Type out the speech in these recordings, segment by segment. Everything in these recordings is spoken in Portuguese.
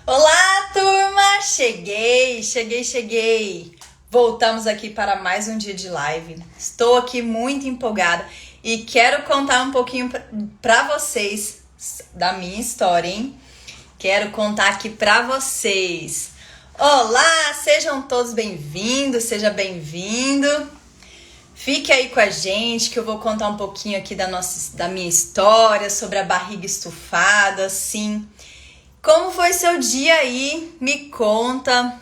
Olá, turma! Cheguei! Voltamos aqui para mais um dia de live. Estou aqui muito empolgada e quero contar um pouquinho para vocês da minha história, hein? Quero contar aqui para vocês. Olá, sejam todos bem-vindos, seja bem-vindo. Fique aí com a gente que eu vou contar um pouquinho aqui da minha história sobre a barriga estufada, sim. Como foi seu dia aí? Me conta.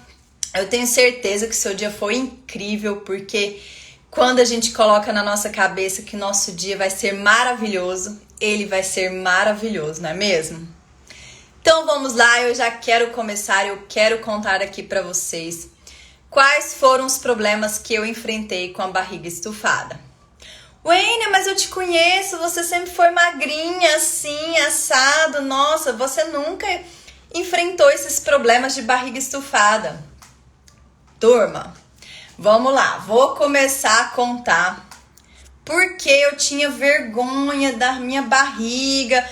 Eu tenho certeza que seu dia foi incrível, porque quando a gente coloca na nossa cabeça que nosso dia vai ser maravilhoso, ele vai ser maravilhoso, não é mesmo? Então vamos lá, eu já quero começar, eu quero contar aqui pra vocês quais foram os problemas que eu enfrentei com a barriga estufada. Wênia, mas eu te conheço, você sempre foi magrinha, assim, assado. Nossa, você nunca enfrentou esses problemas de barriga estufada. Turma, vamos lá, vou começar a contar porque eu tinha vergonha da minha barriga,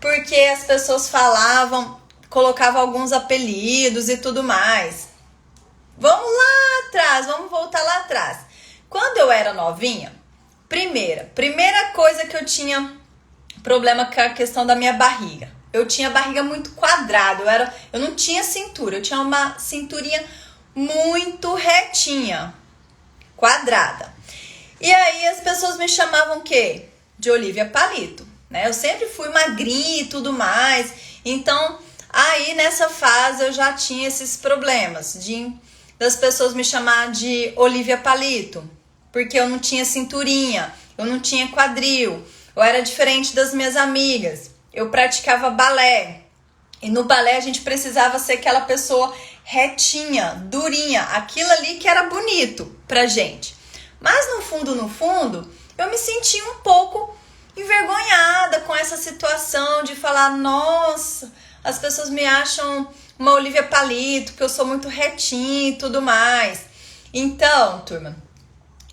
porque as pessoas falavam, colocavam alguns apelidos e tudo mais. Vamos lá atrás, vamos voltar lá atrás. Quando eu era novinha, primeira coisa que eu tinha problema com a questão da minha barriga. Eu tinha a barriga muito quadrada, eu não tinha cintura, eu tinha uma cinturinha muito retinha, quadrada. E aí as pessoas me chamavam o quê? De Olivia Palito, né? Eu sempre fui magrinha e tudo mais. Então, aí nessa fase eu já tinha esses problemas das pessoas me chamar de Olivia Palito, porque eu não tinha cinturinha, eu não tinha quadril, eu era diferente das minhas amigas. Eu praticava balé, e no balé a gente precisava ser aquela pessoa retinha, durinha, aquilo ali que era bonito pra gente. Mas no fundo, eu me senti um pouco envergonhada com essa situação de falar, nossa, as pessoas me acham uma Olivia Palito, que eu sou muito retinha e tudo mais. Então, turma,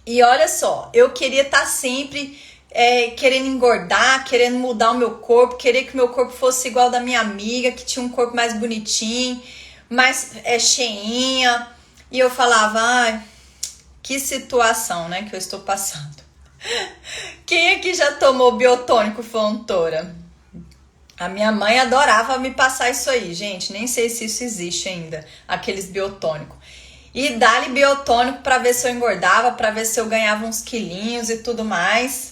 e olha só, eu queria estar sempre querendo engordar, querendo mudar o meu corpo, querer que o meu corpo fosse igual ao da minha amiga, que tinha um corpo mais bonitinho, mais cheinha. E eu falava, ai, que situação, né, que eu estou passando. Quem aqui já tomou biotônico Fontoura? A minha mãe adorava me passar isso aí, gente. Nem sei se isso existe ainda, aqueles biotônicos. E dá-lhe biotônico pra ver se eu engordava, pra ver se eu ganhava uns quilinhos e tudo mais.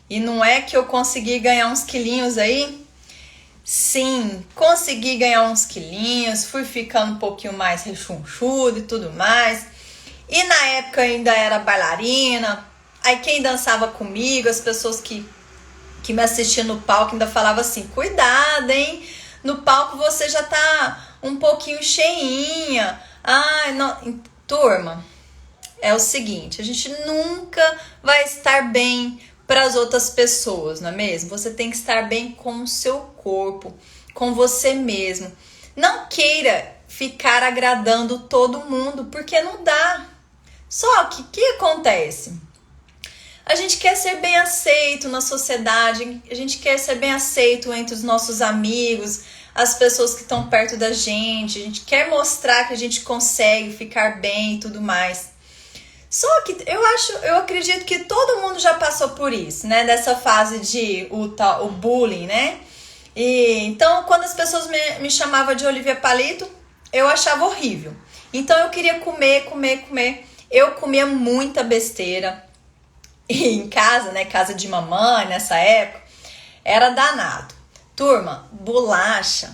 E não é que eu consegui ganhar uns quilinhos aí? Sim, consegui ganhar uns quilinhos, fui ficando um pouquinho mais rechonchudo e tudo mais. E na época eu ainda era bailarina. Aí quem dançava comigo, as pessoas que me assistia no palco ainda falava assim, cuidado, hein? No palco você já tá um pouquinho cheinha. Ai, não. Turma, é o seguinte, a gente nunca vai estar bem para as outras pessoas, não é mesmo? Você tem que estar bem com o seu corpo, com você mesmo. Não queira ficar agradando todo mundo, porque não dá. Só que o que acontece? A gente quer ser bem aceito na sociedade, a gente quer ser bem aceito entre os nossos amigos, as pessoas que estão perto da gente, a gente quer mostrar que a gente consegue ficar bem e tudo mais. Só que eu acredito que todo mundo já passou por isso, né? Dessa fase de o bullying, né? E então, quando as pessoas me chamavam de Olivia Palito, eu achava horrível. Então eu queria comer. Eu comia muita besteira. E em casa, né, casa de mamãe nessa época, era danado. Turma, bolacha,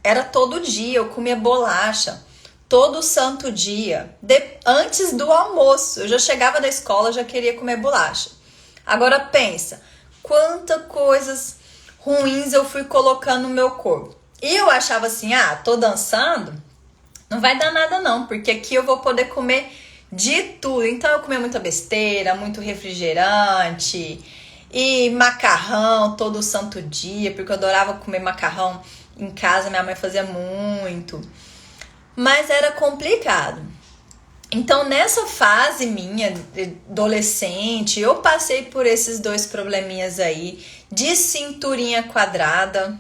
era todo dia, eu comia bolacha, todo santo dia. Antes do almoço, eu já chegava da escola, já queria comer bolacha. Agora pensa, quantas coisas ruins eu fui colocando no meu corpo. E eu achava assim, tô dançando, não vai dar nada não, porque aqui eu vou poder comer de tudo. Então eu comia muita besteira, muito refrigerante e macarrão todo santo dia, porque eu adorava comer macarrão em casa, minha mãe fazia muito. Mas era complicado. Então nessa fase minha, adolescente, eu passei por esses dois probleminhas aí, de cinturinha quadrada,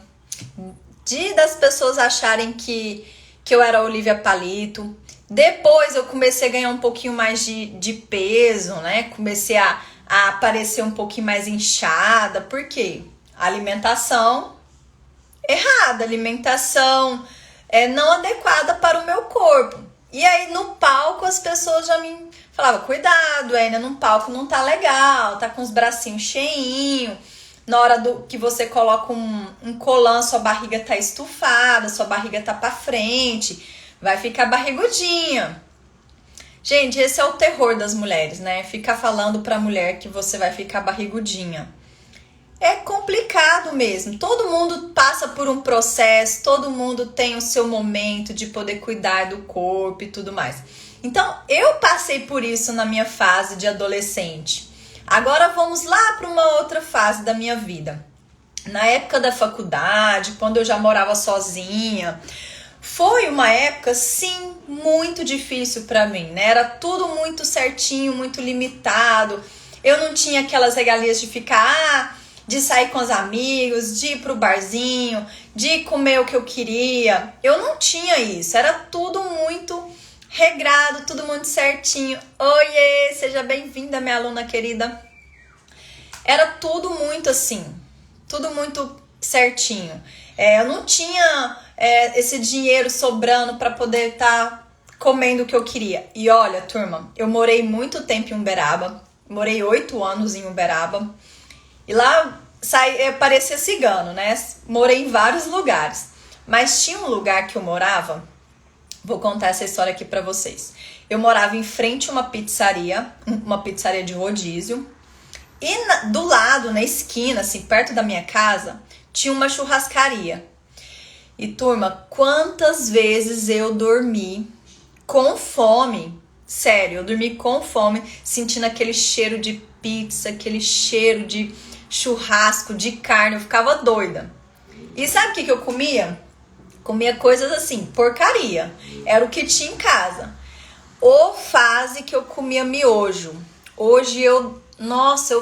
das pessoas acharem que eu era Olivia Palito. Depois eu comecei a ganhar um pouquinho mais de peso, né? Comecei a aparecer um pouquinho mais inchada. Por quê? Alimentação errada, alimentação não adequada para o meu corpo. E aí no palco as pessoas já me falavam, cuidado, ainda no palco não tá legal, tá com os bracinhos cheinhos. Na hora que você coloca um colã, sua barriga tá estufada, sua barriga tá pra frente, vai ficar barrigudinha. Gente, esse é o terror das mulheres, né? Ficar falando pra mulher que você vai ficar barrigudinha. É complicado mesmo. Todo mundo passa por um processo, todo mundo tem o seu momento de poder cuidar do corpo e tudo mais. Então, eu passei por isso na minha fase de adolescente. Agora vamos lá para uma outra fase da minha vida. Na época da faculdade, quando eu já morava sozinha, foi uma época, sim, muito difícil para mim, né? Era tudo muito certinho, muito limitado. Eu não tinha aquelas regalias de ficar, de sair com os amigos, de ir pro barzinho, de comer o que eu queria. Eu não tinha isso, era tudo muito regrado, tudo muito certinho. Oiê, seja bem-vinda, minha aluna querida. Era tudo muito assim, tudo muito certinho. Eu não tinha esse dinheiro sobrando para poder estar comendo o que eu queria. E olha, turma, eu morei muito tempo em Uberaba, morei 8 anos em Uberaba. E lá parecia cigano, né? Morei em vários lugares. Mas tinha um lugar que eu morava. Vou contar essa história aqui pra vocês. Eu morava em frente a uma pizzaria de rodízio. E do lado, na esquina, assim, perto da minha casa, tinha uma churrascaria. E turma, quantas vezes eu dormi com fome? Sério, eu dormi com fome, sentindo aquele cheiro de pizza, aquele cheiro de churrasco, de carne. Eu ficava doida. E sabe o que eu comia? Comia coisas assim, porcaria. Era o que tinha em casa. Ou fase que eu comia miojo. Hoje eu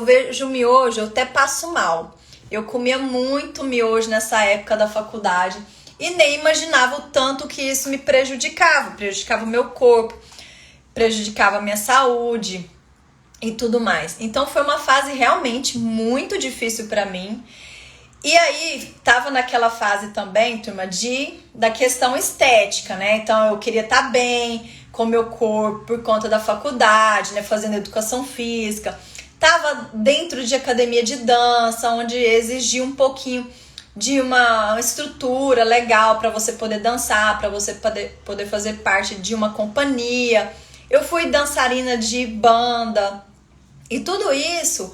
vejo miojo, eu até passo mal. Eu comia muito miojo nessa época da faculdade e nem imaginava o tanto que isso me prejudicava o meu corpo, prejudicava a minha saúde e tudo mais. Então foi uma fase realmente muito difícil para mim. E aí, tava naquela fase também, turma, da questão estética, né? Então, eu queria estar bem com o meu corpo por conta da faculdade, né? Fazendo educação física. Tava dentro de academia de dança, onde exigia um pouquinho de uma estrutura legal para você poder dançar, para você poder fazer parte de uma companhia. Eu fui dançarina de banda e tudo isso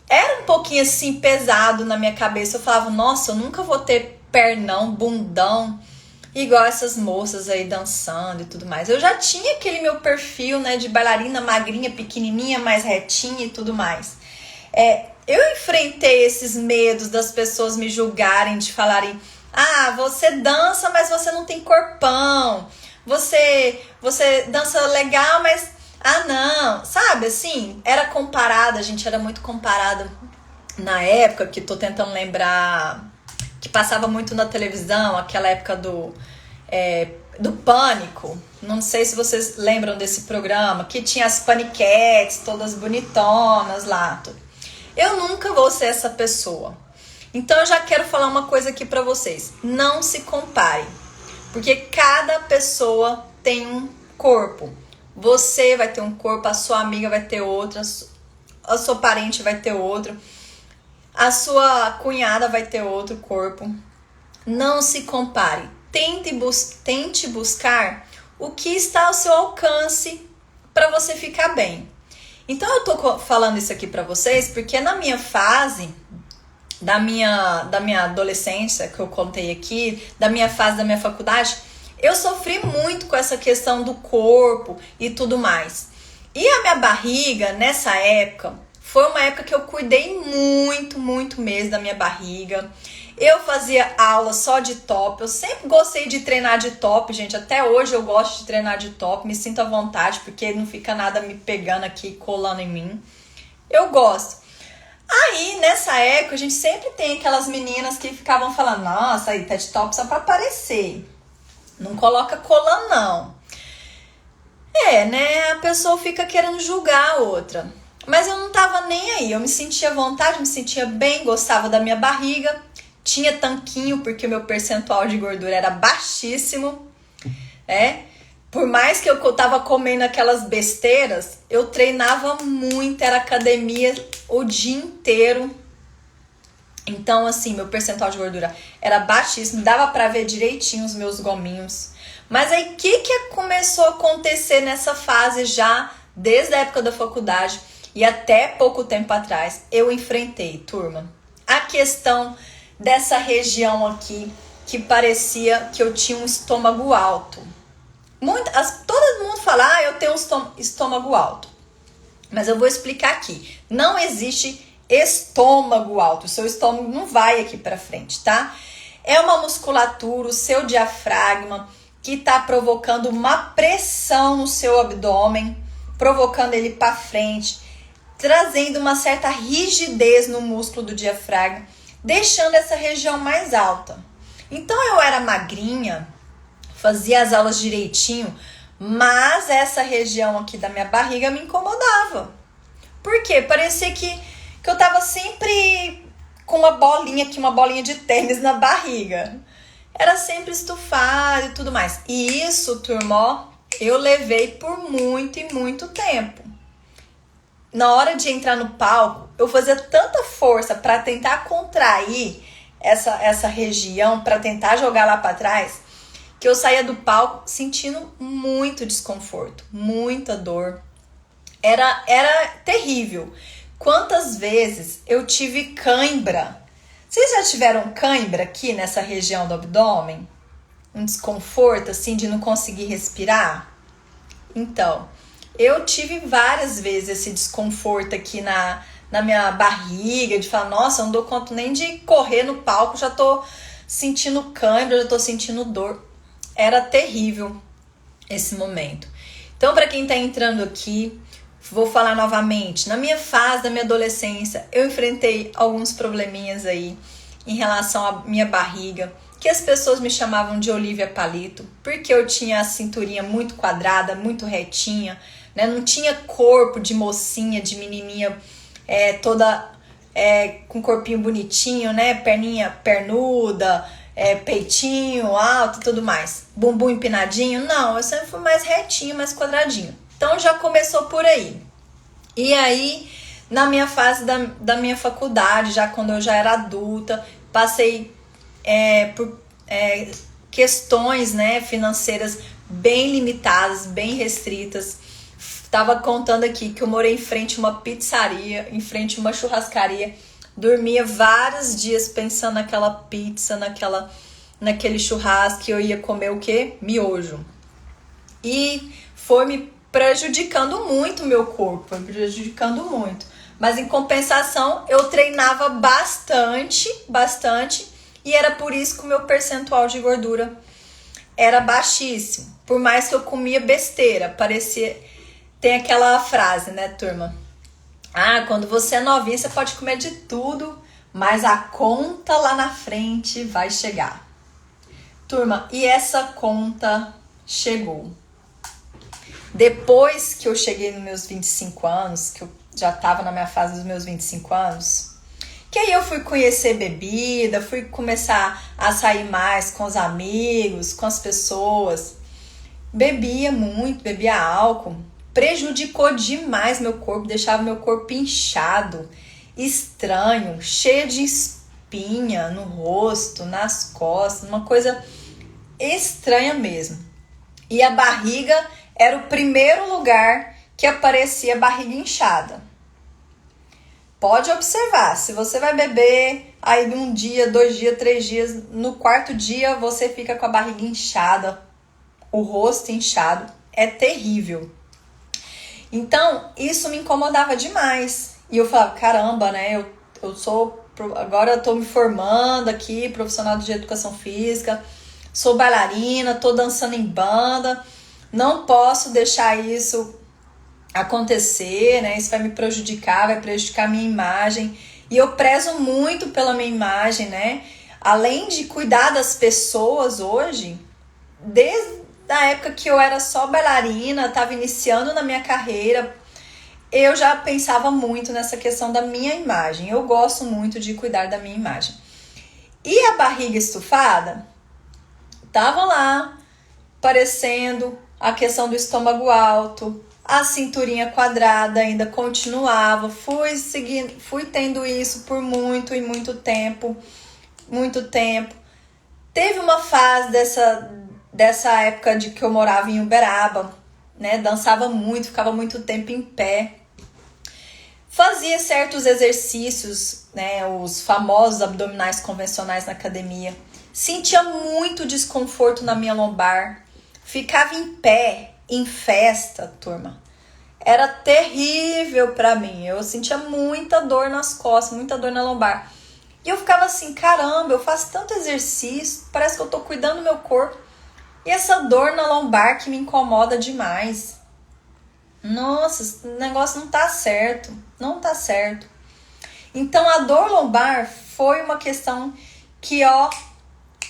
era um pouquinho assim pesado na minha cabeça. Eu falava, nossa, eu nunca vou ter pernão, bundão, igual essas moças aí dançando e tudo mais. Eu já tinha aquele meu perfil, né, de bailarina magrinha, pequenininha, mais retinha e tudo mais. Eu enfrentei esses medos das pessoas me julgarem, de falarem, você dança, mas você não tem corpão. Você dança legal, mas não, sabe, assim, era comparada, a gente era muito comparada na época, que tô tentando lembrar, que passava muito na televisão, aquela época do Pânico. Não sei se vocês lembram desse programa, que tinha as paniquetes, todas bonitonas lá. Eu nunca vou ser essa pessoa. Então eu já quero falar uma coisa aqui pra vocês. Não se compare, porque cada pessoa tem um corpo. Você vai ter um corpo, a sua amiga vai ter outro, a sua parente vai ter outro, a sua cunhada vai ter outro corpo. Não se compare. Tente buscar o que está ao seu alcance para você ficar bem. Então eu tô falando isso aqui para vocês porque na minha fase da minha adolescência, que eu contei aqui, da minha fase da minha faculdade, eu sofri muito com essa questão do corpo e tudo mais. E a minha barriga, nessa época, foi uma época que eu cuidei muito, muito mesmo da minha barriga. Eu fazia aula só de top. Eu sempre gostei de treinar de top, gente. Até hoje eu gosto de treinar de top. Me sinto à vontade, porque não fica nada me pegando aqui, colando em mim. Eu gosto. Aí, nessa época, a gente sempre tem aquelas meninas que ficavam falando, nossa, aí TED Top só pra aparecer. Não coloca colã, não. Né? A pessoa fica querendo julgar a outra. Mas eu não tava nem aí. Eu me sentia à vontade, me sentia bem, gostava da minha barriga. Tinha tanquinho, porque o meu percentual de gordura era baixíssimo. Por mais que eu tava comendo aquelas besteiras, eu treinava muito, era academia o dia inteiro. Então, assim, meu percentual de gordura era baixíssimo, dava pra ver direitinho os meus gominhos. Mas aí, o que começou a acontecer nessa fase já, desde a época da faculdade e até pouco tempo atrás? Eu enfrentei, turma, a questão dessa região aqui, que parecia que eu tinha um estômago alto. Todo mundo fala, eu tenho um estômago alto. Mas eu vou explicar aqui. Não existe estômago alto. O seu estômago não vai aqui pra frente, tá? É uma musculatura, o seu diafragma, que tá provocando uma pressão no seu abdômen, provocando ele pra frente, trazendo uma certa rigidez no músculo do diafragma, deixando essa região mais alta. Então eu era magrinha, fazia as aulas direitinho, mas essa região aqui da minha barriga me incomodava. Por quê? Parecia que eu tava sempre com uma bolinha aqui, uma bolinha de tênis na barriga. Era sempre estufado e tudo mais. E isso, turma, eu levei por muito e muito tempo. Na hora de entrar no palco, eu fazia tanta força para tentar contrair essa região, para tentar jogar lá para trás, que eu saía do palco sentindo muito desconforto, muita dor. Era terrível. Quantas vezes eu tive cãibra? Vocês já tiveram cãibra aqui nessa região do abdômen? Um desconforto assim de não conseguir respirar? Então, eu tive várias vezes esse desconforto aqui na minha barriga, de falar, nossa, eu não dou conta nem de correr no palco, já tô sentindo cãibra, já tô sentindo dor. Era terrível esse momento. Então, para quem tá entrando aqui, vou falar novamente. Na minha fase da minha adolescência, eu enfrentei alguns probleminhas aí em relação à minha barriga, que as pessoas me chamavam de Olivia Palito, porque eu tinha a cinturinha muito quadrada, muito retinha, né? Não tinha corpo de mocinha, de menininha toda com corpinho bonitinho, né? Perninha pernuda, peitinho alto e tudo mais. Bumbum empinadinho. Não, eu sempre fui mais retinho, mais quadradinho. Então já começou por aí. E aí, na minha fase da minha faculdade, já quando eu já era adulta, passei por questões, né, financeiras bem limitadas, bem restritas. Tava contando aqui que eu morei em frente a uma pizzaria, em frente a uma churrascaria. Dormia vários dias pensando naquela pizza, naquele churrasco, que eu ia comer o quê? Miojo. E foi me prejudicando muito o meu corpo, foi prejudicando muito. Mas em compensação, eu treinava bastante, e era por isso que o meu percentual de gordura era baixíssimo. Por mais que eu comia besteira, parecia... Tem aquela frase, né, turma? Quando você é novinha, você pode comer de tudo, mas a conta lá na frente vai chegar. Turma, e essa conta chegou. Depois que eu cheguei nos meus 25 anos, que eu já estava na minha fase dos meus 25 anos, que aí eu fui conhecer bebida, fui começar a sair mais com os amigos, com as pessoas. Bebia muito, bebia álcool. Prejudicou demais meu corpo, deixava meu corpo inchado, estranho, cheio de espinha no rosto, nas costas, uma coisa estranha mesmo. E a barriga era o primeiro lugar que aparecia barriga inchada. Pode observar, se você vai beber aí 1 dia, 2 dias, 3 dias, no 4º dia você fica com a barriga inchada, o rosto inchado, é terrível. Então, isso me incomodava demais. E eu falava, caramba, né? Agora eu tô me formando aqui, profissional de educação física, sou bailarina, tô dançando em banda, não posso deixar isso acontecer, né? Isso vai me prejudicar, vai prejudicar a minha imagem. E eu prezo muito pela minha imagem, né? Além de cuidar das pessoas hoje, desde a época que eu era só bailarina, estava iniciando na minha carreira, eu já pensava muito nessa questão da minha imagem. Eu gosto muito de cuidar da minha imagem. E a barriga estufada tava lá, aparecendo a questão do estômago alto, a cinturinha quadrada ainda continuava. Fui tendo isso por muito e muito tempo. Muito tempo. Teve uma fase dessa época de que eu morava em Uberaba, né? Dançava muito, ficava muito tempo em pé. Fazia certos exercícios, né? Os famosos abdominais convencionais na academia. Sentia muito desconforto na minha lombar. Ficava em pé, em festa, turma. Era terrível pra mim. Eu sentia muita dor nas costas, muita dor na lombar. E eu ficava assim, caramba, eu faço tanto exercício, parece que eu tô cuidando do meu corpo. E essa dor na lombar que me incomoda demais. Nossa, esse negócio não tá certo. Não tá certo. Então a dor lombar foi uma questão que,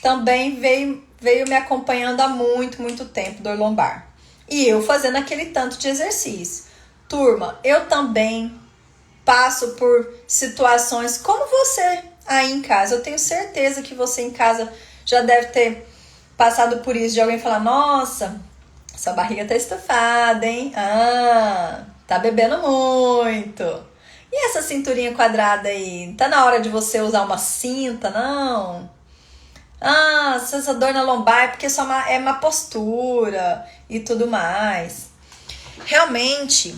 também veio me acompanhando há muito, muito tempo, dor lombar. E eu fazendo aquele tanto de exercício. Turma, eu também passo por situações como você aí em casa. Eu tenho certeza que você em casa já deve ter passado por isso, de alguém falar, nossa, sua barriga tá estufada, hein? Tá bebendo muito. E essa cinturinha quadrada aí? Tá na hora de você usar uma cinta, não? Essa dor na lombar é porque só é má postura e tudo mais. Realmente,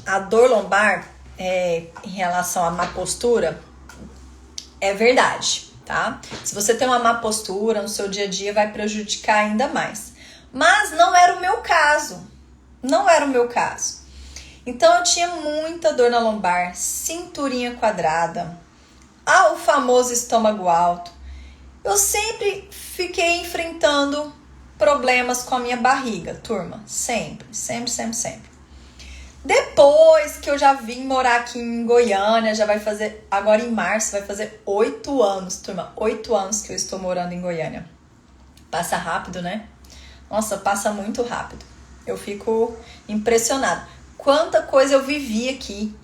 a dor lombar em relação à má postura é verdade, tá? Se você tem uma má postura no seu dia a dia, vai prejudicar ainda mais. Mas não era o meu caso. Não era o meu caso. Então eu tinha muita dor na lombar, cinturinha quadrada, o famoso estômago alto. Eu sempre fiquei enfrentando problemas com a minha barriga, turma. Sempre. Depois que eu já vim morar aqui em Goiânia, já vai fazer, agora em março, vai fazer 8 anos, turma. 8 anos que eu estou morando em Goiânia. Passa rápido, né? Nossa, passa muito rápido. Eu fico impressionada. Quanta coisa eu vivi aqui.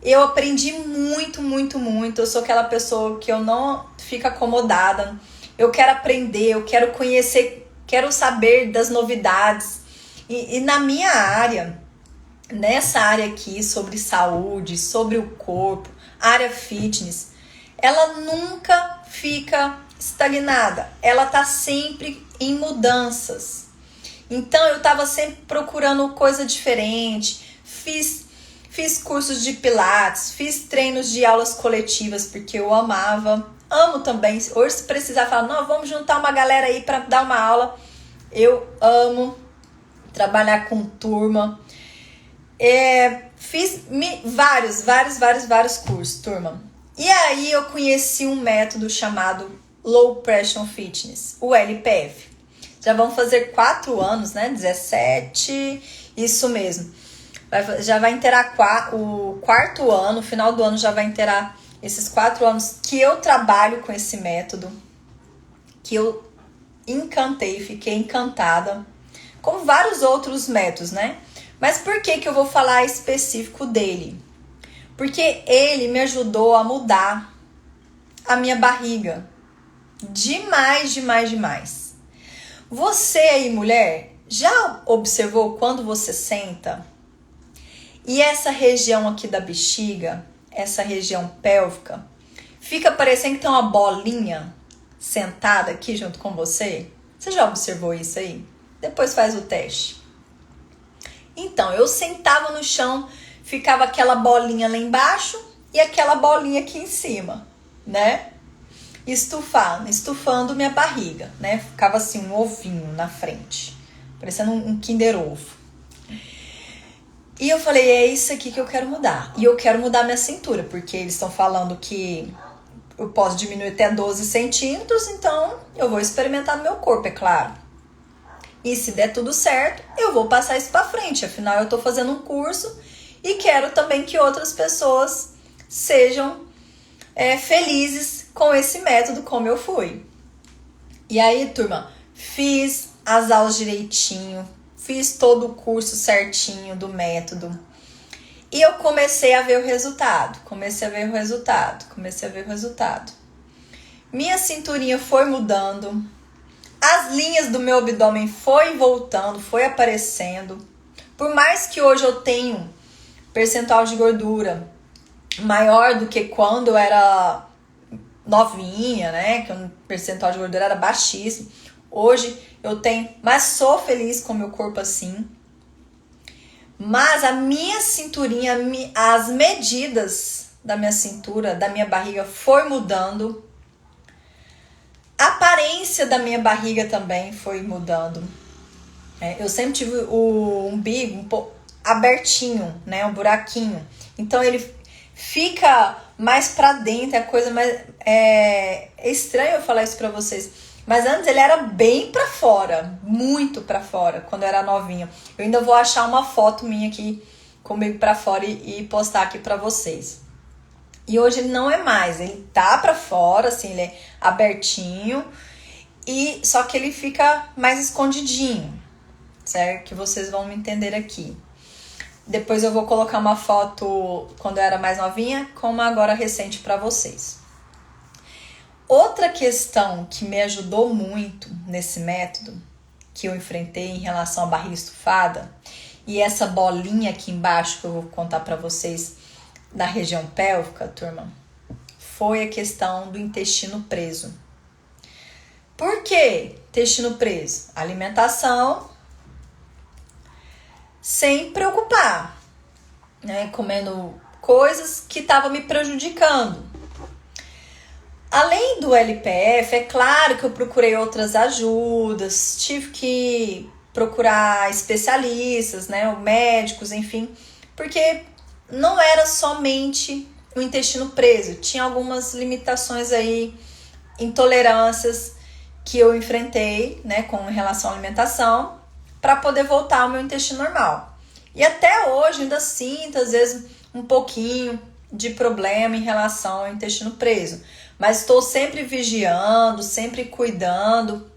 Eu aprendi muito, muito, muito. Eu sou aquela pessoa que eu não fico acomodada. Eu quero aprender, eu quero conhecer, quero saber das novidades. E na minha área, nessa área aqui, sobre saúde, sobre o corpo, área fitness, ela nunca fica estagnada. Ela tá sempre em mudanças. Então eu tava sempre procurando coisa diferente. Fiz cursos de pilates, fiz treinos de aulas coletivas, porque eu amava. Amo também. Hoje, se precisar falar, não, vamos juntar uma galera aí para dar uma aula. Eu amo trabalhar com turma. Fiz vários cursos, turma. E aí eu conheci um método chamado Low Pressure Fitness, o LPF. Já vão fazer 4 anos, né? 17, isso mesmo. Já vai inteirar o 4º ano, no final do ano já vai inteirar esses 4 anos que eu trabalho com esse método, que eu encantei, fiquei encantada, como vários outros métodos, né? Mas por que eu vou falar específico dele? Porque ele me ajudou a mudar a minha barriga. Demais. Você aí, mulher, já observou quando você senta e essa região aqui da bexiga, essa região pélvica, fica parecendo que tem uma bolinha sentada aqui junto com você? Você já observou isso aí? Depois faz o teste. Então, eu sentava no chão, ficava aquela bolinha lá embaixo e aquela bolinha aqui em cima, né? Estufando minha barriga, né? Ficava assim, um ovinho na frente, parecendo um Kinder Ovo. E eu falei, é isso aqui que eu quero mudar. E eu quero mudar minha cintura, porque eles estão falando que eu posso diminuir até 12 centímetros, então eu vou experimentar no meu corpo, é claro. E se der tudo certo, eu vou passar isso pra frente. Afinal, eu tô fazendo um curso e quero também que outras pessoas sejam felizes com esse método como eu fui. E aí, turma, fiz as aulas direitinho, fiz todo o curso certinho do método. E eu comecei a ver o resultado, Minha cinturinha foi mudando, as linhas do meu abdômen foi voltando, foi aparecendo. Por mais que hoje eu tenho percentual de gordura maior do que quando eu era novinha, né? Que o percentual de gordura era baixíssimo. Hoje eu tenho, mas sou feliz com o meu corpo assim. Mas a minha cinturinha, as medidas da minha cintura, da minha barriga foi mudando. A aparência da minha barriga também foi mudando. Eu sempre tive o umbigo um pouco abertinho, né? Um buraquinho. Então ele fica mais pra dentro, é a coisa mais... É estranho eu falar isso pra vocês. Mas antes ele era bem pra fora, muito pra fora, quando eu era novinha. Eu ainda vou achar uma foto minha aqui comigo pra fora e postar aqui pra vocês. E hoje ele não é mais, ele tá pra fora, assim, ele é abertinho, só que ele fica mais escondidinho, certo? Que vocês vão me entender aqui. Depois eu vou colocar uma foto quando eu era mais novinha, com uma agora recente pra vocês. Outra questão que me ajudou muito nesse método, que eu enfrentei em relação à barriga estufada, e essa bolinha aqui embaixo que eu vou contar pra vocês, na região pélvica, turma, foi a questão do intestino preso. Por que intestino preso? Alimentação sem preocupar, né? Comendo coisas que estavam me prejudicando. Além do LPF, é claro que eu procurei outras ajudas, tive que procurar especialistas, né, médicos, enfim, porque não era somente o intestino preso, tinha algumas limitações aí, intolerâncias que eu enfrentei, né, com relação à alimentação, para poder voltar ao meu intestino normal. E até hoje ainda sinto, às vezes, um pouquinho de problema em relação ao intestino preso. Mas estou sempre vigiando, sempre cuidando,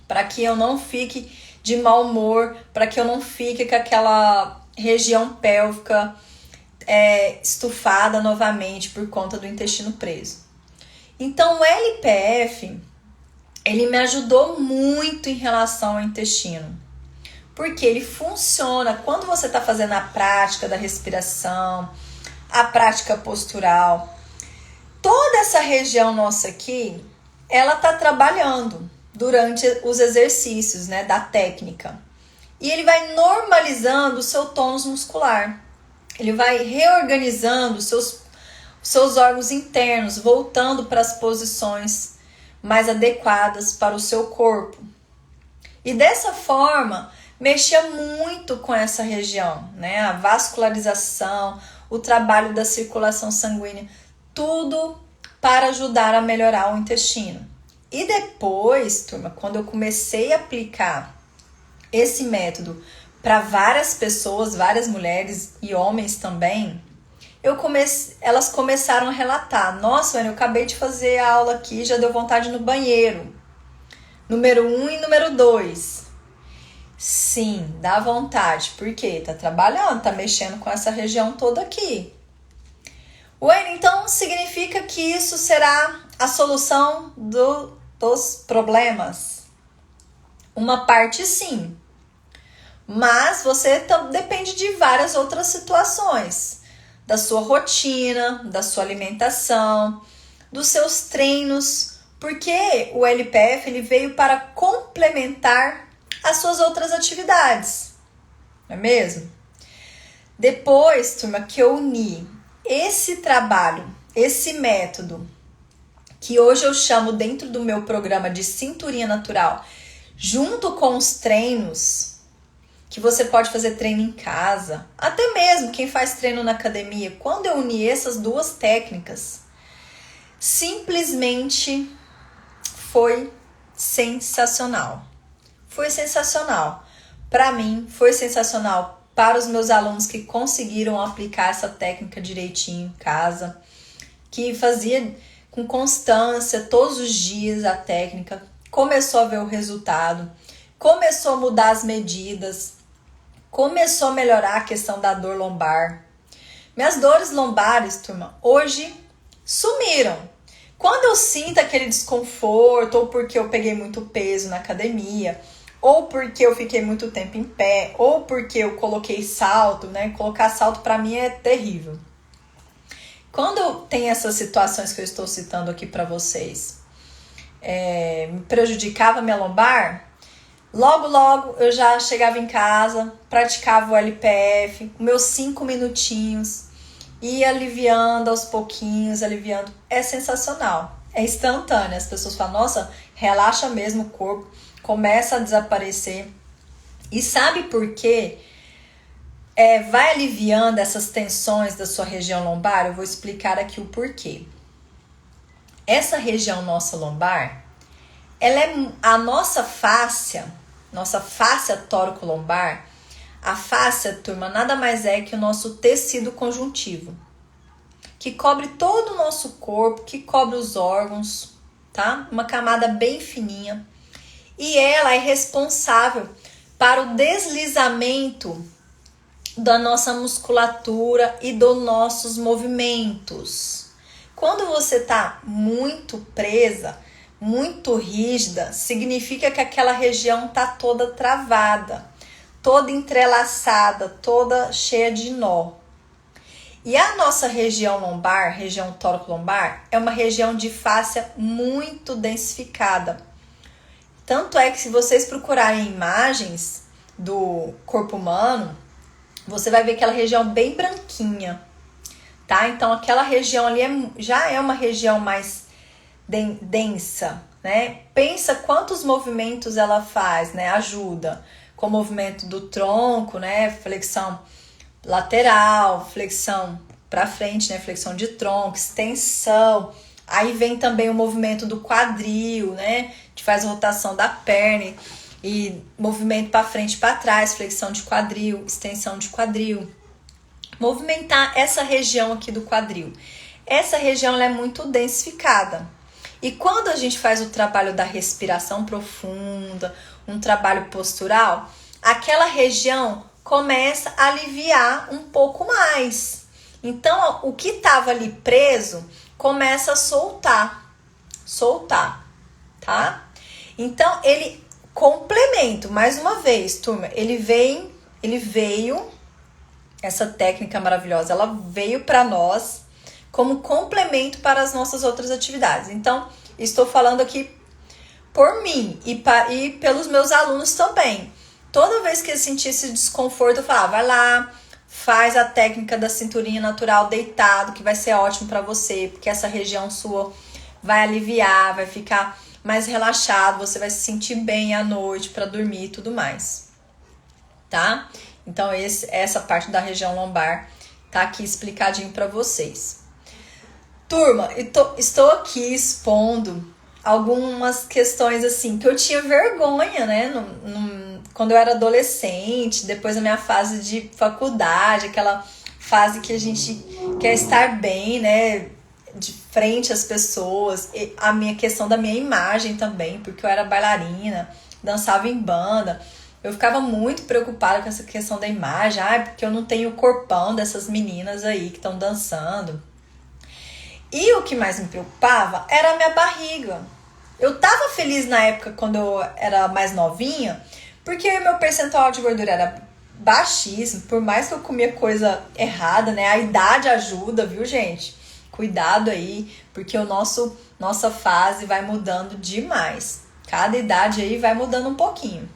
para que eu não fique de mau humor, para que eu não fique com aquela região pélvica estufada novamente por conta do intestino preso. Então o LPF, ele me ajudou muito em relação ao intestino, porque ele funciona quando você está fazendo a prática da respiração, a prática postural. Toda essa região nossa aqui, ela tá trabalhando durante os exercícios, né, da técnica. E ele vai normalizando o seu tônus muscular. Ele vai reorganizando os seus órgãos internos, voltando para as posições mais adequadas para o seu corpo. E dessa forma, mexia muito com essa região, né? A vascularização, o trabalho da circulação sanguínea, tudo para ajudar a melhorar o intestino. E depois, turma, quando eu comecei a aplicar esse método para várias pessoas, várias mulheres e homens também, elas começaram a relatar: nossa, Ana, eu acabei de fazer a aula aqui, já deu vontade no banheiro. Número 1 e número 2. Sim, dá vontade, porque tá trabalhando, tá mexendo com essa região toda aqui. Ué, então significa que isso será a solução dos problemas? Uma parte sim, mas você depende de várias outras situações, da sua rotina, da sua alimentação, dos seus treinos, porque o LPF ele veio para complementar as suas outras atividades, não é mesmo? Depois, turma, que eu uni esse trabalho, esse método, que hoje eu chamo dentro do meu programa de cinturinha natural, junto com os treinos, que você pode fazer treino em casa, até mesmo quem faz treino na academia. Quando eu uni essas duas técnicas, simplesmente foi sensacional. Foi sensacional. Para mim, foi sensacional. Para os meus alunos que conseguiram aplicar essa técnica direitinho em casa, que fazia com constância todos os dias a técnica, começou a ver o resultado, começou a mudar as medidas, começou a melhorar a questão da dor lombar. Minhas dores lombares, turma, hoje sumiram. Quando eu sinto aquele desconforto, ou porque eu peguei muito peso na academia, ou porque eu fiquei muito tempo em pé, ou porque eu coloquei salto, né? Colocar salto para mim é terrível. Quando tem essas situações que eu estou citando aqui para vocês, me prejudicava minha lombar, logo eu já chegava em casa, praticava o LPF, meus 5 minutinhos, ia aliviando aos pouquinhos, aliviando. É sensacional, é instantâneo. As pessoas falam, nossa, relaxa mesmo o corpo, começa a desaparecer. E sabe por quê? Vai aliviando essas tensões da sua região lombar? Eu vou explicar aqui o porquê. Essa região nossa lombar, ela é a nossa fáscia tóraco-lombar. A fáscia, turma, nada mais é que o nosso tecido conjuntivo, que cobre todo o nosso corpo, que cobre os órgãos, tá? Uma camada bem fininha. E ela é responsável para o deslizamento da nossa musculatura e dos nossos movimentos. Quando você tá muito presa, muito rígida, significa que aquela região tá toda travada, toda entrelaçada, toda cheia de nó. E a nossa região lombar, região tóraco-lombar, é uma região de fáscia muito densificada. Tanto é que se vocês procurarem imagens do corpo humano, você vai ver aquela região bem branquinha, tá? Então aquela região ali já é uma região mais densa, né? Pensa quantos movimentos ela faz, né? Ajuda com o movimento do tronco, né? Flexão lateral, flexão para frente, né? Flexão de tronco, extensão. Aí vem também o movimento do quadril, né? Que faz rotação da perna e movimento para frente e para trás, flexão de quadril, extensão de quadril. Movimentar essa região aqui do quadril. Essa região ela é muito densificada. E quando a gente faz o trabalho da respiração profunda, um trabalho postural, aquela região começa a aliviar um pouco mais. Então, o que estava ali preso começa a soltar, tá? Então, ele complemento, mais uma vez, turma, ele veio, essa técnica maravilhosa, ela veio para nós como complemento para as nossas outras atividades. Então, estou falando aqui por mim e pelos meus alunos também. Toda vez que eu sentia esse desconforto, eu falava, vai lá, faz a técnica da cinturinha natural deitado, que vai ser ótimo para você, porque essa região sua vai aliviar, vai ficar mais relaxado, você vai se sentir bem à noite para dormir e tudo mais, tá? Então essa parte da região lombar tá aqui explicadinho para vocês. Turma, estou aqui expondo algumas questões assim que eu tinha vergonha, né? Quando eu era adolescente, depois da minha fase de faculdade, aquela fase que a gente quer estar bem, né? De frente às pessoas, a minha questão da minha imagem também, porque eu era bailarina, dançava em banda, eu ficava muito preocupada com essa questão da imagem, porque eu não tenho o corpão dessas meninas aí que estão dançando. E o que mais me preocupava era a minha barriga. Eu tava feliz na época quando eu era mais novinha, porque o meu percentual de gordura era baixíssimo, por mais que eu comia coisa errada, né? A idade ajuda, viu, gente? Cuidado aí, porque nossa fase vai mudando demais. Cada idade aí vai mudando um pouquinho.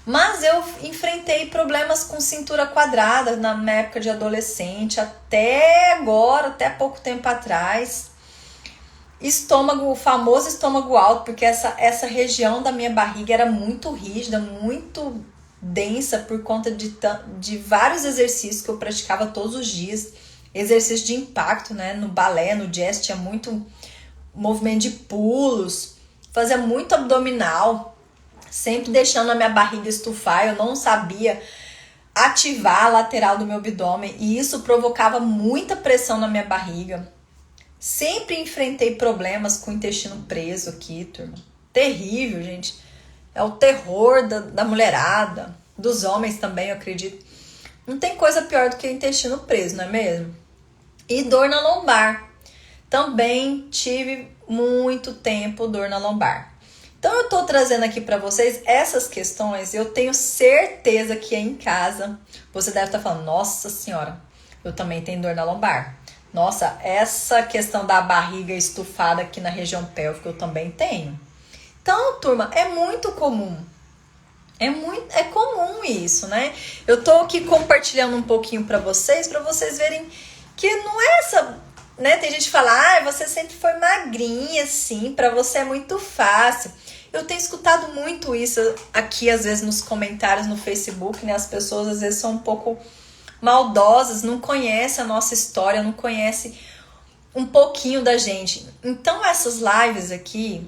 Mas eu enfrentei problemas com cintura quadrada na minha época de adolescente, até agora, até pouco tempo atrás. Estômago, o famoso estômago alto, porque essa região da minha barriga era muito rígida, muito densa por conta de vários exercícios que eu praticava todos os dias. Exercício de impacto, né? No balé, no jazz, tinha muito movimento de pulos, fazia muito abdominal, sempre deixando a minha barriga estufar. Eu não sabia ativar a lateral do meu abdômen e isso provocava muita pressão na minha barriga. Sempre enfrentei problemas com o intestino preso aqui, turma. Terrível, gente. É o terror da mulherada, dos homens também, eu acredito. Não tem coisa pior do que o intestino preso, não é mesmo? E dor na lombar. Também tive muito tempo dor na lombar. Então eu tô trazendo aqui para vocês essas questões. Eu tenho certeza que aí em casa você deve estar falando: nossa senhora, eu também tenho dor na lombar. Nossa, essa questão da barriga estufada aqui na região pélvica eu também tenho. Então, turma, é muito comum. É comum isso, né? Eu tô aqui compartilhando um pouquinho para vocês verem que não é essa, né? Tem gente que fala: ah, você sempre foi magrinha, assim, para você é muito fácil. Eu tenho escutado muito isso aqui, às vezes, nos comentários no Facebook, né? As pessoas, às vezes, são um pouco maldosas, não conhecem a nossa história, não conhecem um pouquinho da gente. Então, essas lives aqui,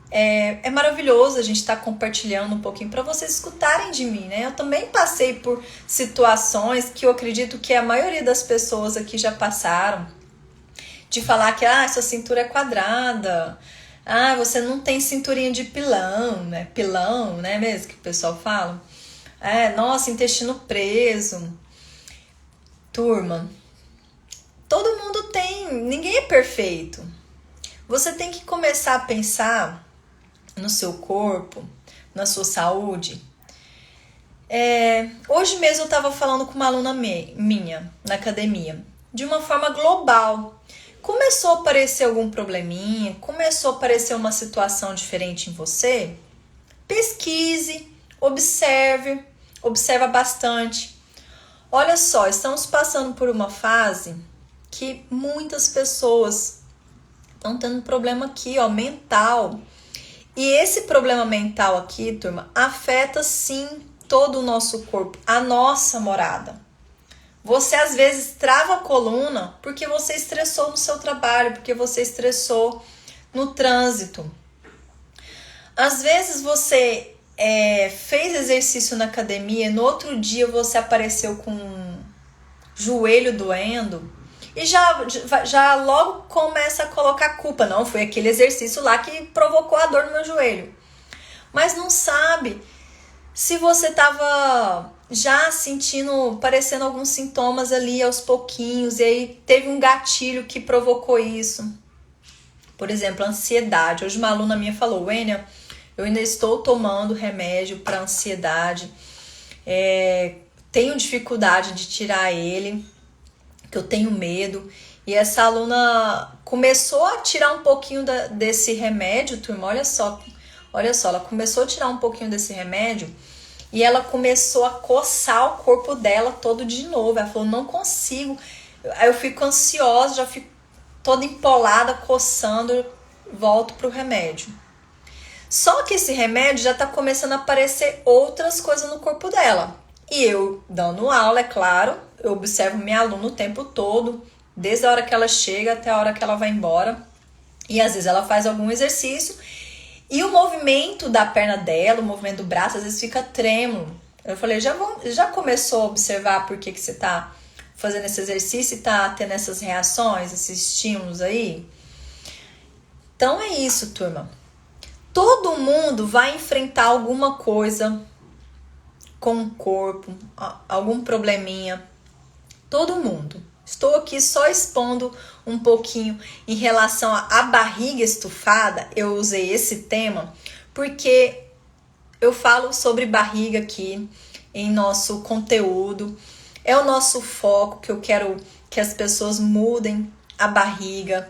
é maravilhoso a gente estar compartilhando um pouquinho para vocês escutarem de mim, né? Eu também passei por situações que eu acredito que a maioria das pessoas aqui já passaram, de falar que sua cintura é quadrada, você não tem cinturinha de pilão, né? Pilão, né, mesmo que o pessoal fala. Nossa, intestino preso. Turma, todo mundo tem, ninguém é perfeito. Você tem que começar a pensar no seu corpo, na sua saúde. Hoje mesmo eu estava falando com uma aluna minha na academia, de uma forma global. Começou a aparecer algum probleminha, começou a aparecer uma situação diferente em você? Pesquise, observa bastante. Olha só, estamos passando por uma fase que muitas pessoas estão tendo problema aqui, mental. E esse problema mental aqui, turma, afeta sim todo o nosso corpo, a nossa morada. Você às vezes trava a coluna porque você estressou no seu trabalho, porque você estressou no trânsito. Às vezes você fez exercício na academia, no outro dia você apareceu com o joelho doendo e já logo começa a colocar culpa. Não, foi aquele exercício lá que provocou a dor no meu joelho. Mas não sabe se você estava já parecendo alguns sintomas ali aos pouquinhos, e aí teve um gatilho que provocou isso. Por exemplo, ansiedade. Hoje uma aluna minha falou: Wênia, eu ainda estou tomando remédio para ansiedade, tenho dificuldade de tirar ele, que eu tenho medo. E essa aluna começou a tirar um pouquinho desse remédio, turma, olha só, ela começou a tirar um pouquinho desse remédio e ela começou a coçar o corpo dela todo de novo. Ela falou: não consigo, aí eu fico ansiosa, já fico toda empolada, coçando, volto pro remédio. Só que esse remédio já tá começando a aparecer outras coisas no corpo dela. E eu, dando aula, é claro, eu observo minha aluna o tempo todo, desde a hora que ela chega até a hora que ela vai embora. E às vezes ela faz algum exercício e o movimento da perna dela, o movimento do braço, às vezes fica trêmulo. Eu falei: já começou a observar por que você tá fazendo esse exercício e tá tendo essas reações, esses estímulos aí? Então é isso, turma. Todo mundo vai enfrentar alguma coisa com o corpo, algum probleminha. Todo mundo. Estou aqui só expondo um pouquinho em relação à barriga estufada. Eu usei esse tema porque eu falo sobre barriga aqui em nosso conteúdo. É o nosso foco, que eu quero que as pessoas mudem a barriga.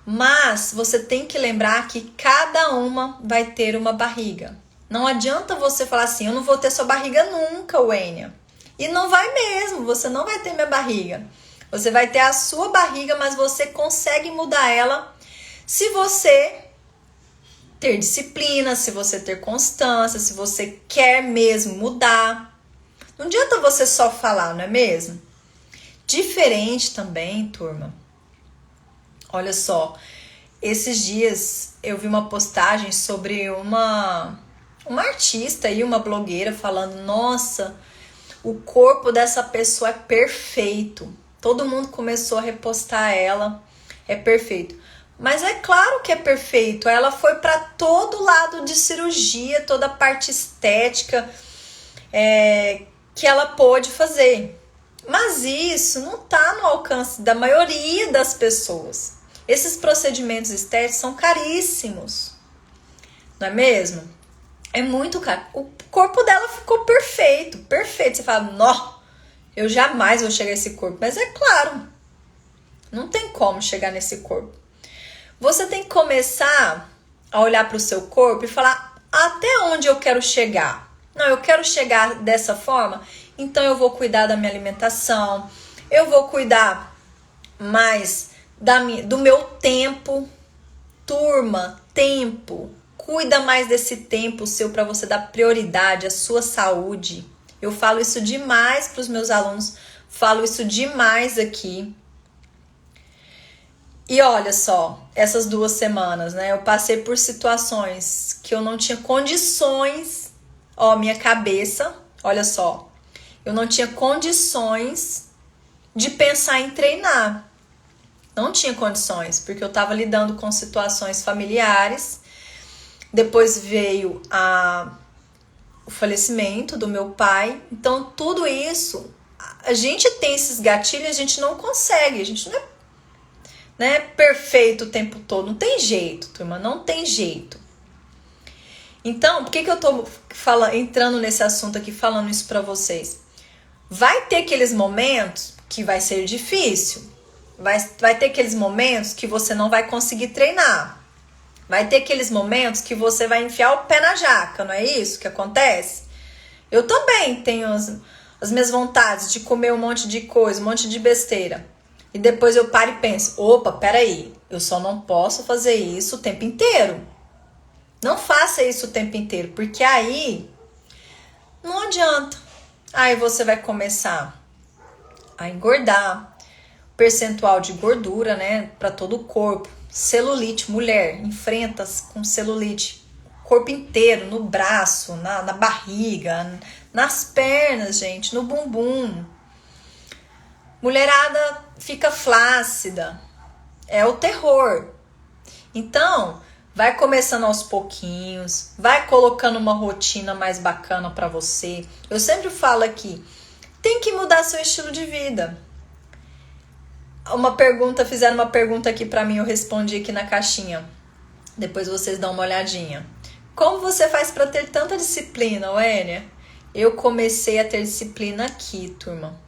Mas você tem que lembrar que cada uma vai ter uma barriga. Não adianta você falar assim: eu não vou ter sua barriga nunca, Wênia. E não vai mesmo, você não vai ter minha barriga. Você vai ter a sua barriga, mas você consegue mudar ela se você ter disciplina, se você ter constância, se você quer mesmo mudar. Não adianta você só falar, não é mesmo? Diferente também, turma. Olha só, esses dias eu vi uma postagem sobre uma artista e uma blogueira falando: nossa, o corpo dessa pessoa é perfeito. Todo mundo começou a repostar ela é perfeito. Mas é claro que é perfeito. Ela foi para todo lado de cirurgia, toda a parte estética que ela pôde fazer. Mas isso não está no alcance da maioria das pessoas. Esses procedimentos estéticos são caríssimos. Não é mesmo? É muito caro. O corpo dela ficou perfeito, perfeito. Você fala, não, eu jamais vou chegar a esse corpo. Mas é claro, não tem como chegar nesse corpo. Você tem que começar a olhar para o seu corpo e falar, até onde eu quero chegar? Não, eu quero chegar dessa forma, então eu vou cuidar da minha alimentação, eu vou cuidar mais do meu tempo. Turma, tempo. Cuida mais desse tempo seu para você dar prioridade à sua saúde. Eu falo isso demais para os meus alunos, falo isso demais aqui. E olha só, essas 2 semanas, né? Eu passei por situações que eu não tinha condições. Ó, minha cabeça, olha só. Eu não tinha condições de pensar em treinar. Não tinha condições, porque eu estava lidando com situações familiares. Depois veio o falecimento do meu pai. Então, tudo isso, a gente tem esses gatilhos, a gente não consegue. A gente não é perfeito o tempo todo. Não tem jeito, turma, não tem jeito. Então, por que eu tô entrando nesse assunto aqui, falando isso pra vocês? Vai ter aqueles momentos que vai ser difícil. Vai ter aqueles momentos que você não vai conseguir treinar. Vai ter aqueles momentos que você vai enfiar o pé na jaca, não é isso que acontece? Eu também tenho as minhas vontades de comer um monte de coisa, um monte de besteira. E depois eu paro e penso, opa, peraí, eu só não posso fazer isso o tempo inteiro. Não faça isso o tempo inteiro, porque aí não adianta. Aí você vai começar a engordar, percentual de gordura, né, para todo o corpo. Celulite, mulher, enfrenta com celulite, corpo inteiro, no braço, na barriga, nas pernas, gente, no bumbum. Mulherada fica flácida, é o terror. Então, vai começando aos pouquinhos, vai colocando uma rotina mais bacana para você. Eu sempre falo aqui, tem que mudar seu estilo de vida. Fizeram uma pergunta aqui pra mim, eu respondi aqui na caixinha. Depois vocês dão uma olhadinha. Como você faz pra ter tanta disciplina, Wênia? Eu comecei a ter disciplina aqui, turma.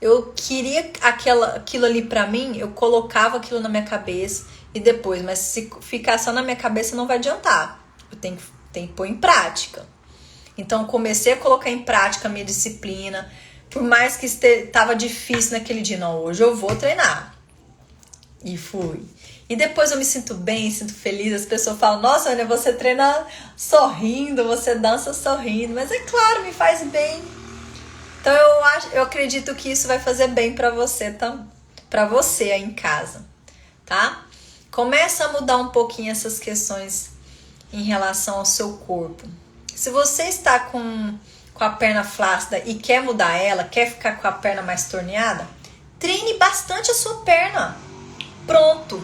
Eu queria aquilo ali pra mim, eu colocava aquilo na minha cabeça e depois, mas se ficar só na minha cabeça não vai adiantar. Eu tenho que pôr em prática. Então eu comecei a colocar em prática a minha disciplina. Por mais que estava difícil naquele dia, não, hoje eu vou treinar. E fui. E depois eu me sinto bem, sinto feliz. As pessoas falam, nossa, Ana, você treina sorrindo, você dança sorrindo. Mas é claro, me faz bem. Então eu acredito que isso vai fazer bem pra você aí em casa, tá? Começa a mudar um pouquinho essas questões em relação ao seu corpo. Se você está com a perna flácida e quer mudar ela, quer ficar com a perna mais torneada, treine bastante a sua perna. Pronto.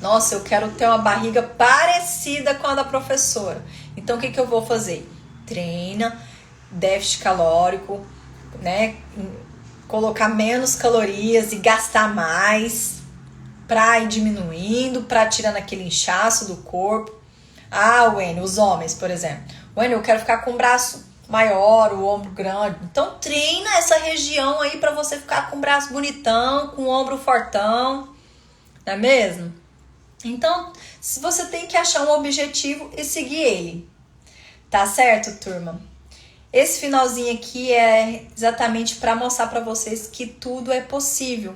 Nossa, eu quero ter uma barriga parecida com a da professora. Então, o que eu vou fazer? Treina, déficit calórico, né? Colocar menos calorias e gastar mais para ir diminuindo, para tirando aquele inchaço do corpo. Ah, Wênia, os homens, por exemplo. Wênia, eu quero ficar com o braço maior, o ombro grande. Então treina essa região aí para você ficar com o braço bonitão, com o ombro fortão, não é mesmo? Então, se você tem que achar um objetivo e seguir ele, tá certo, turma? Esse finalzinho aqui é exatamente para mostrar para vocês que tudo é possível,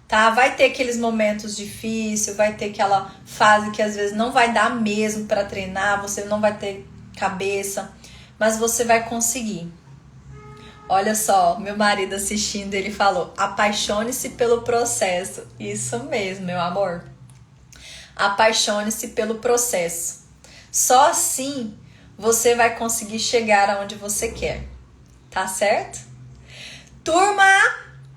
tá? Vai ter aqueles momentos difíceis, vai ter aquela fase que às vezes não vai dar mesmo para treinar, você não vai ter cabeça, mas você vai conseguir. Olha só, meu marido assistindo, ele falou, apaixone-se pelo processo. Isso mesmo, meu amor. Apaixone-se pelo processo. Só assim você vai conseguir chegar aonde você quer. Tá certo? Turma,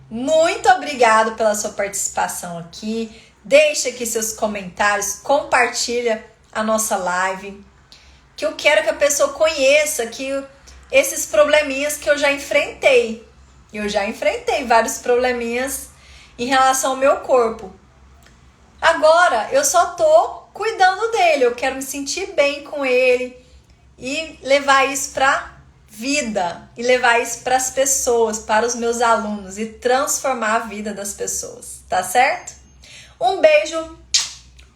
Muito obrigado pela sua participação aqui. Deixa aqui seus comentários, compartilha a nossa live. Que eu quero que a pessoa conheça que esses probleminhas que eu já enfrentei. Eu já enfrentei vários probleminhas em relação ao meu corpo. Agora eu só tô cuidando dele. Eu quero me sentir bem com ele e levar isso pra vida e levar isso para as pessoas, para os meus alunos e transformar a vida das pessoas, tá certo? Um beijo,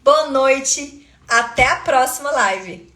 boa noite, até a próxima live.